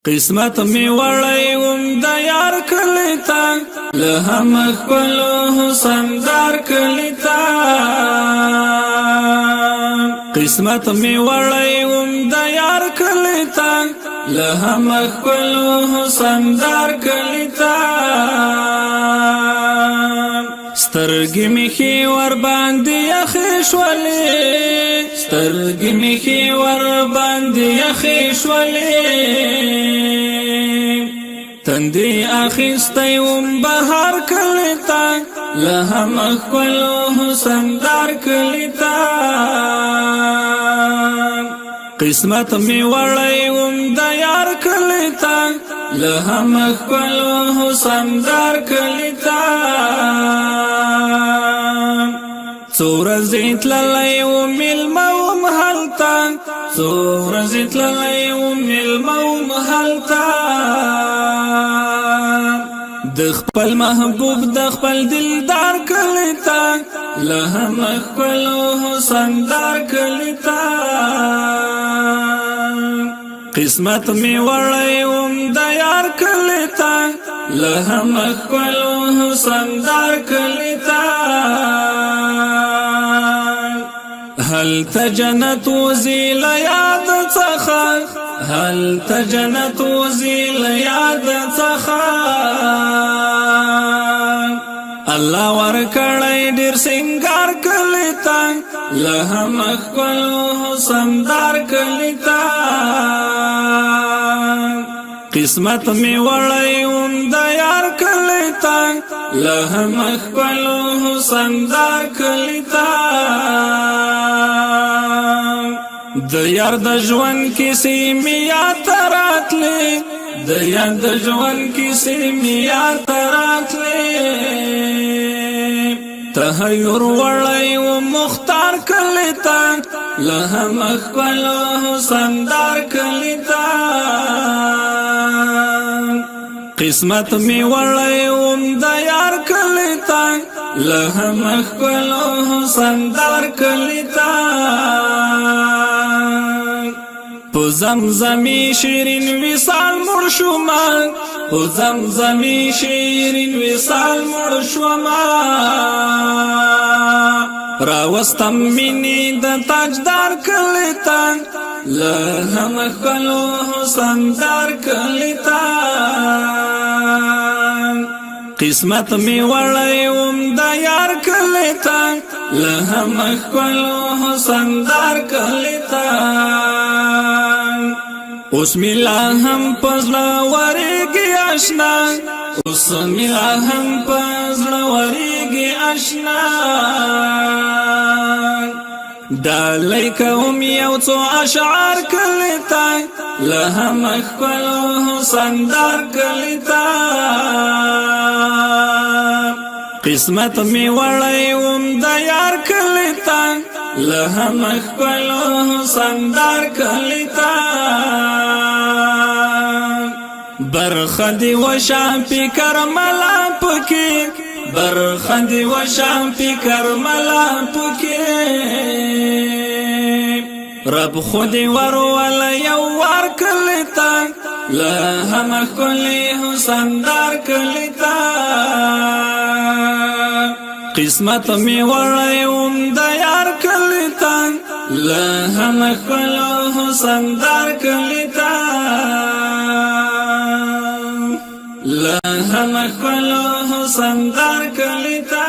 قسمت می وړی وم د یار کلی تا له هم خپلو حسن دار کلی تا قسمت می وړی وم د یار کلی تا له هم خپلو حسن دار کلی تا سترګې می خې ور باندې یخې شولې سترګې می خې ور باندې یخې شولې تندې اخیستی وم بهار کلی تا له هم خپلو حسن دار کلی تا قسمت می وړی وم د یار کلی تا له هم خپلو حسن دار کلی تا څو ورځې تللی وم میلمه وم هلته څو ورځې تللی وم میلمه وم هلته د خپل محبوب د خپل دلدار کلی تا له هم خپلو حسن دار کلی تا قسمت می وړی وم د یار کلی تا له هم خپلو حسن دار کلی تا هلته جنت وزي له یاد څخه هلته جنت وزي له یاد څخه الله ورکړی ډېر سنگار کلی تا له هم خپلو حسن دار کلی تا قسمت می وړی وم د یار کلی تا له هم خپلو حسن دار کلی تا د یار د ژوند کیسې مې یاد راتلې د یار د ژوند کیسې مې یاد راتلې تحیر وړی وم مختار کلی تا له هم خپلو حسن دار کلی تا قسمت می وړی وم د یار کلی تا له هم خپلو حسن دار کلی تا په زمزمې شیرین وصال مړ شوما په زمزمې شیرین وصال مړ شوما راوستم مینې د تاجدار کلی تا له هم خپلو حسن دار کلی تا قسمت می وړی وم د یار کلی تا له هم خپلو حسن دار کلی تا اوس می لا هم پزړه ورېږي آشنا اوس می لا هم پزړه ورېږي آشنا ډالۍ کوم یو څو اشعار کلی تا له هم خپلو حسن دار کلی تا قسمت می وړی وم د یار کلی تا له هم خپلو حسن دار کلی تا برخه دی وشا فکر ملا پکې برخه دی وشا فکر ملا پکې رب خودی ورول یو وار کلی تا له هم کلی حسن دار کلی تا قسمت می وړی وم د یار کلی تا له هم خپلو حسن دار کلی تا له هم خپلو حسن دار کلی تا